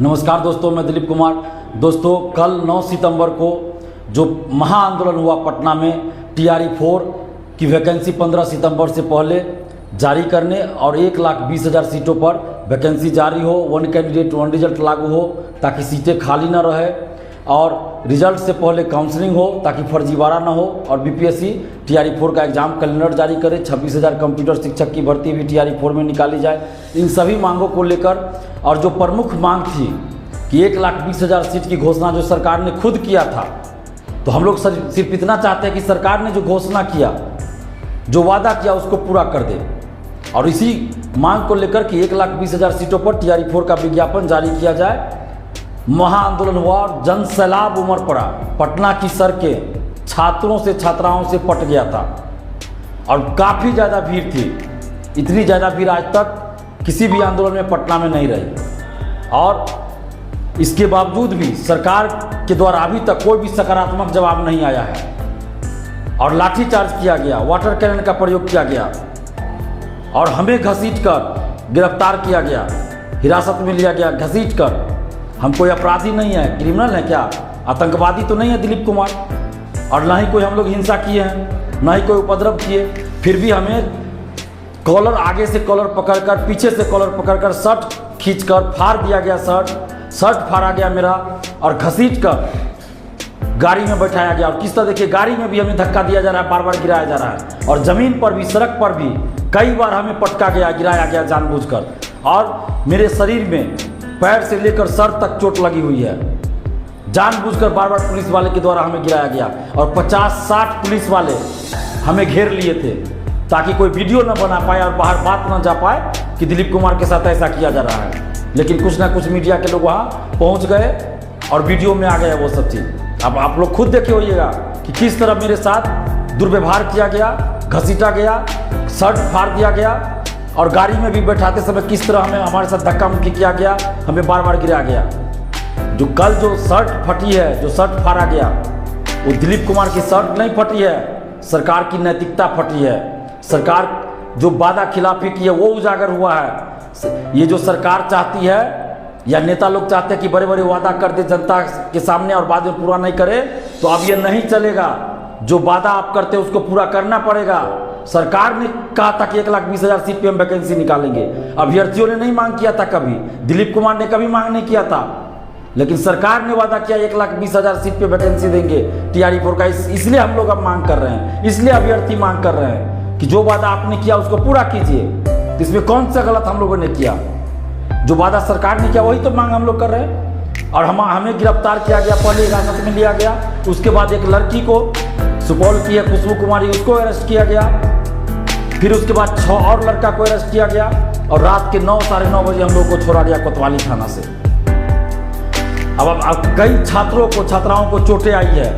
नमस्कार दोस्तों, मैं दिलीप कुमार। दोस्तों, कल 9 सितंबर को जो महाआंदोलन हुआ पटना में, TRE-4 की वैकेंसी 15 सितंबर से पहले जारी करने और 1,20,000 सीटों पर वैकेंसी जारी हो, 1 कैंडिडेट 1 रिजल्ट लागू हो ताकि सीटें खाली न रहे और रिजल्ट से पहले काउंसलिंग हो ताकि फर्जीवाड़ा न हो और BPSC TRE-4 का एग्जाम कैलेंडर जारी करे। 26,000 कंप्यूटर शिक्षक की भर्ती भी TRE-4 में निकाली जाए। इन सभी मांगों को लेकर और जो प्रमुख मांग थी कि 1,20,000 सीट की घोषणा जो सरकार ने खुद किया था, तो हम लोग सिर्फ इतना चाहते हैं कि सरकार ने जो घोषणा किया, जो वादा किया, उसको पूरा कर दे। और इसी मांग को लेकर कि 1,20,000 सीटों पर TRE-4 का विज्ञापन जारी किया जाए। महाआंदोलन हुआ और जन सैलाब उमड़ पड़ा। पटना की सड़कें छात्रों से छात्राओं से पट गया था और काफ़ी ज़्यादा भीड़ थी। इतनी ज़्यादा भीड़ आज तक किसी भी आंदोलन में पटना में नहीं रही और इसके बावजूद भी सरकार के द्वारा अभी तक कोई भी सकारात्मक जवाब नहीं आया है और लाठीचार्ज किया गया, वाटर कैनन का प्रयोग किया गया और हमें घसीटकर गिरफ्तार किया गया, हिरासत में लिया गया घसीटकर। हम कोई अपराधी नहीं है, क्रिमिनल है क्या, आतंकवादी तो नहीं है दिलीप कुमार, और ना ही कोई हम लोग हिंसा किए हैं, ना ही कोई उपद्रव किए। फिर भी हमें कॉलर, आगे से कॉलर पकड़कर, पीछे से कॉलर पकड़कर, शर्ट खींचकर फाड़ दिया गया, शर्ट फाड़ा गया मेरा और घसीटकर गाड़ी में बैठाया गया। और किस तरह देखिए, गाड़ी में भी हमें धक्का दिया जा रहा है, बार बार गिराया जा रहा है और ज़मीन पर भी, सड़क पर भी कई बार हमें पटका गया, गिराया गया जानबूझकर। और मेरे शरीर में पैर से लेकर सर तक चोट लगी हुई है। जानबूझकर बार बार पुलिस वाले के द्वारा हमें गिराया गया और 50-60 पुलिस वाले हमें घेर लिए थे ताकि कोई वीडियो न बना पाए और बाहर बात न जा पाए कि दिलीप कुमार के साथ ऐसा किया जा रहा है। लेकिन कुछ ना कुछ मीडिया के लोग वहाँ पहुँच गए और वीडियो में आ गया वो सब चीज़। अब आप लोग खुद देखे होइएगा कि किस तरह मेरे साथ दुर्व्यवहार किया गया, घसीटा गया, शर्ट फाड़ दिया गया और गाड़ी में भी बैठाते समय किस तरह हमारे साथ धक्का मुक्की किया गया, हमें बार बार गिराया गया। जो कल जो शर्ट फटी है, जो शर्ट फाड़ा गया, वो दिलीप कुमार की शर्ट नहीं फटी है, सरकार की नैतिकता फटी है। सरकार जो वादा खिलाफी की है वो उजागर हुआ है। ये जो सरकार चाहती है या नेता लोग चाहते हैं कि बड़े बड़े वादा कर दे जनता के सामने और बाद में पूरा नहीं करे, तो अब ये नहीं चलेगा। जो वादा आप करते हैं उसको पूरा करना पड़ेगा। सरकार ने कहा था कि 1,20,000 सीट पे हम वैकेंसी निकालेंगे। अभ्यर्थियों ने नहीं मांग किया था कभी, दिलीप कुमार ने कभी मांग नहीं किया था, लेकिन सरकार ने वादा किया 1,20,000 सीट पे वैकेंसी देंगे TRE-4 का। इसलिए हम लोग अब मांग कर रहे हैं, इसलिए अभ्यर्थी मांग कर रहे हैं कि जो वादा आपने किया उसको पूरा कीजिए। इसमें कौन सा गलत हम लोगों ने किया? जो वादा सरकार ने किया वही तो मांग हम लोग कर रहे हैं। और हमें गिरफ्तार किया गया, पहले हिरासत में लिया गया, उसके बाद एक लड़की को, सुपौल की है खुशबू कुमारी, उसको अरेस्ट किया गया। फिर उसके बाद 6 और लड़का को अरेस्ट किया गया और रात के 9, साढ़े 9 बजे हम लोग को छोड़ा गया कोतवाली थाना से। अब कई छात्रों को, छात्राओं को चोटें आई है।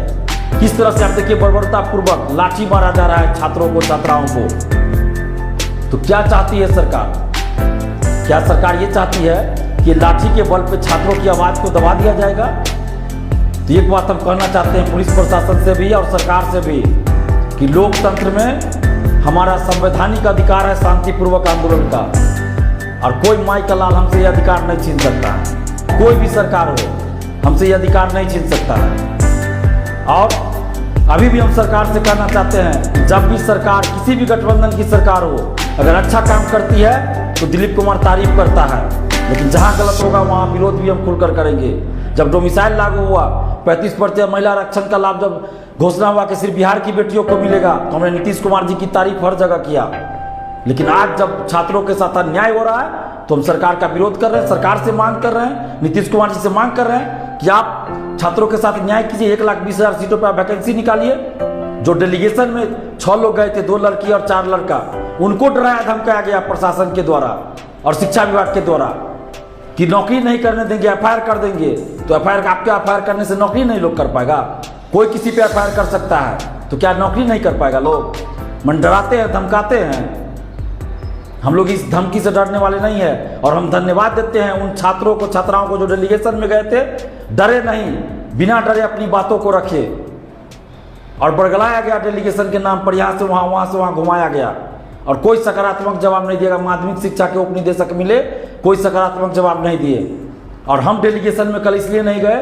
किस तरह से आप देखिए, बर्बरतापूर्वक लाठी मारा जा रहा है छात्रों को, छात्राओं को। तो क्या चाहती है सरकार? क्या सरकार ये चाहती है कि लाठी के बल पे छात्रों की आवाज़ को दबा दिया जाएगा? तो एक बात हम कहना चाहते हैं पुलिस प्रशासन से भी और सरकार से भी कि लोकतंत्र में हमारा संवैधानिक अधिकार है शांतिपूर्वक आंदोलन का, और कोई माई का लाल हमसे ये अधिकार नहीं छीन सकता है। कोई भी सरकार हो, हमसे ये अधिकार नहीं छीन सकता है। और अभी भी हम सरकार से कहना चाहते हैं, जब भी सरकार, किसी भी गठबंधन की सरकार हो, अगर अच्छा काम करती है तो दिलीप कुमार तारीफ करता है, लेकिन जहाँ गलत होगा वहाँ विरोध भी हम खुलकर करेंगे। जब डोमिसाइल लागू हुआ, 35% महिला आरक्षण का लाभ जब घोषणा हुआ कि सिर्फ बिहार की बेटियों को मिलेगा, तो हमने नीतीश कुमार जी की तारीफ हर जगह किया। लेकिन आज जब छात्रों के साथ अन्याय हो रहा है तो हम सरकार का विरोध कर रहे हैं, सरकार से मांग कर रहे हैं, नीतीश कुमार जी से मांग कर रहे हैं कि आप छात्रों के साथ न्याय कीजिए, 1,20,000 सीटों पर वैकेंसी निकालिए। जो डेलीगेशन में 6 लोग गए थे, 2 लड़की और 4 लड़का, उनको डराया धमकाया गया प्रशासन के द्वारा और शिक्षा विभाग के द्वारा कि नौकरी नहीं करने देंगे, FIR कर देंगे। तो आपके FIR करने से नौकरी नहीं लोग कर पाएगा? कोई किसी पे FIR कर सकता है, तो क्या नौकरी नहीं कर पाएगा लोग? मन डराते हैं, धमकाते हैं। हम लोग इस धमकी से डरने वाले नहीं है और हम धन्यवाद देते हैं उन छात्रों को, छात्राओं को जो डेलीगेशन में गए थे, डरे नहीं, बिना डरे अपनी बातों को रखे और बरगलाया गया डेलीगेशन के नाम पर। यहाँ से वहाँ घुमाया गया और कोई सकारात्मक जवाब नहीं दिएगा। माध्यमिक शिक्षा के उपनिदेशक मिले, कोई सकारात्मक जवाब नहीं दिए और हम डेलीगेशन में कल इसलिए नहीं गए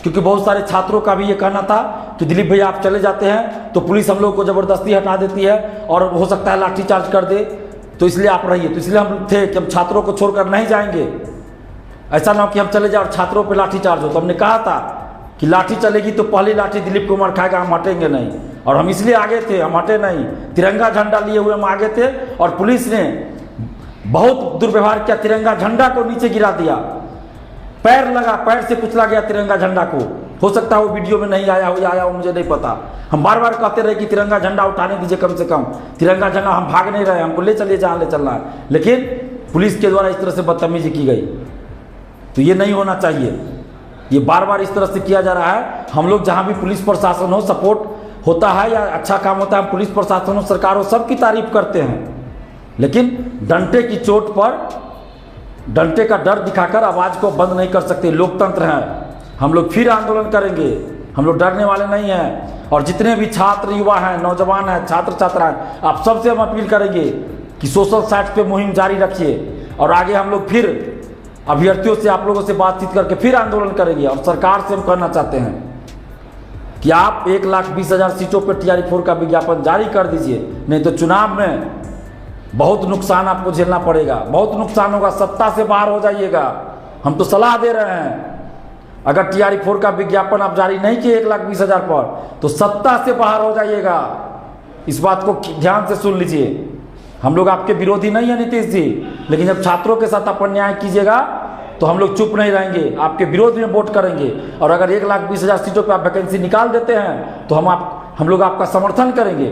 क्योंकि बहुत सारे छात्रों का भी ये कहना था कि दिलीप भैया आप चले जाते हैं तो पुलिस हम लोग को ज़बरदस्ती हटा देती है और हो सकता है लाठीचार्ज कर दे, तो इसलिए आप रहिए। तो इसलिए हम थे कि हम छात्रों को छोड़कर नहीं जाएंगे, ऐसा ना हो कि हम चले जाए और छात्रों पर लाठीचार्ज हो। तो हमने कहा था कि लाठी चलेगी तो पहली लाठी दिलीप कुमार खाएगा, हम हटेंगे नहीं। और हम इसलिए आगे थे, हम हटे नहीं, तिरंगा झंडा लिए हुए हम आगे थे। और पुलिस ने बहुत दुर्व्यवहार किया, तिरंगा झंडा को नीचे गिरा दिया, पैर से कुचला गया तिरंगा झंडा को। हो सकता है वो वीडियो में नहीं आया हो या आया हो, मुझे नहीं पता। हम बार बार कहते रहे कि तिरंगा झंडा उठाने दीजिए, कम से कम तिरंगा झंडा, हम भाग नहीं रहे, हमको ले चलिए जहाँ ले चलना है। लेकिन पुलिस के द्वारा इस तरह से बदतमीजी की गई, तो ये नहीं होना चाहिए। ये बार बार इस तरह से किया जा रहा है। हम लोग जहाँ भी पुलिस प्रशासन हो, सपोर्ट होता है या अच्छा काम होता है, हम पुलिस प्रशासन हो, सरकार हो, सबकी तारीफ करते हैं। लेकिन डंटे की चोट पर डंटे का डर दिखाकर आवाज़ को बंद नहीं कर सकते। लोकतंत्र है, हम लोग फिर आंदोलन करेंगे, हम लोग डरने वाले नहीं हैं। और जितने भी छात्र युवा हैं, नौजवान हैं, छात्र छात्राएं, आप सबसे हम अपील करेंगे कि सोशल साइट पे मुहिम जारी रखिए। और आगे हम लोग फिर अभ्यर्थियों से, आप लोगों से बातचीत करके फिर आंदोलन करेंगे। और सरकार से हम कहना चाहते हैं कि आप 1,20,000 सीटों पर TRE-4 का विज्ञापन जारी कर दीजिए, नहीं तो चुनाव में बहुत नुकसान आपको झेलना पड़ेगा, बहुत नुकसान होगा, सत्ता से बाहर हो जाइएगा। हम तो सलाह दे रहे हैं, अगर TRE-4 का विज्ञापन आप जारी नहीं किए 1,20,000 पर, तो सत्ता से बाहर हो जाइएगा। इस बात को ध्यान से सुन लीजिए। हम लोग आपके विरोधी नहीं है नीतीश जी, लेकिन जब छात्रों के साथ आप अन्याय कीजिएगा तो हम लोग चुप नहीं रहेंगे, आपके विरोध में वोट करेंगे। और अगर 1,20,000 सीटों पर आप वैकेंसी निकाल देते हैं तो हम लोग आपका समर्थन करेंगे।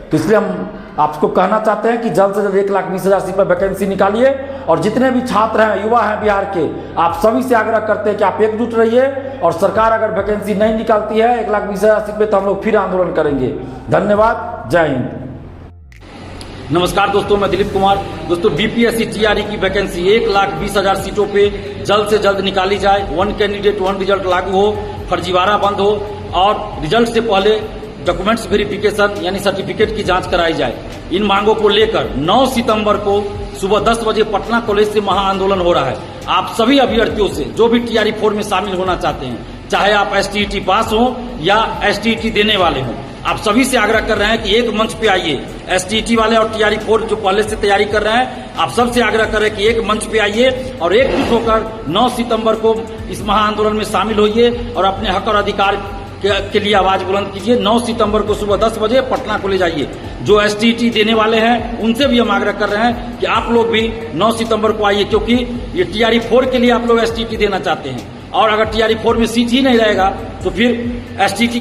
तो इसलिए हम आपको कहना चाहते हैं कि जल्द से जल्द 1,20,000 सीट पर वैकेंसी निकालिए। और जितने भी छात्र हैं, युवा हैं बिहार के, आप सभी से आग्रह करते हैं कि आप एकजुट रहिए। और सरकार अगर वैकेंसी नहीं निकालती है 1,20,000 सीट पर, तो हम लोग फिर आंदोलन करेंगे। धन्यवाद, जय हिंद। नमस्कार दोस्तों, मैं दिलीप कुमार। दोस्तों, BPSC TRE की वैकेंसी 1,20,000 सीटों पे जल्द से जल्द निकाली जाए। 1 कैंडिडेट 1 रिजल्ट लागू हो, फर्जीवाड़ा बंद हो और रिजल्ट से पहले डॉक्यूमेंट्स वेरिफिकेशन यानी सर्टिफिकेट की जांच कराई जाए। इन मांगों को लेकर 9 सितंबर को सुबह 10 बजे पटना कॉलेज से महाआंदोलन हो रहा है। आप सभी अभ्यर्थियों से जो भी TRE-4 में शामिल होना चाहते हैं, चाहे आप STET पास हो या STET देने वाले हों, आप सभी से आग्रह कर रहे हैं कि एक मंच पे आइए। STET वाले और TRE-4 जो पहले से तैयारी कर रहे हैं, आप सबसे आग्रह कर रहे हैं कि एक मंच पे आइए और एकजुट होकर 9 सितंबर को इस महाआंदोलन में शामिल होइए और अपने हक और अधिकार के लिए आवाज बुलंद कीजिए। 9 सितंबर को सुबह 10 बजे पटना कॉलेज आइए। जो STET देने वाले हैं उनसे भी हम आग्रह कर रहे हैं कि आप लोग भी 9 सितंबर को आइए, क्योंकि ये TRE-4 के लिए आप लोग STET देना चाहते हैं। और अगर TRE-4 में सीट ही नहीं रहेगा तो फिर STET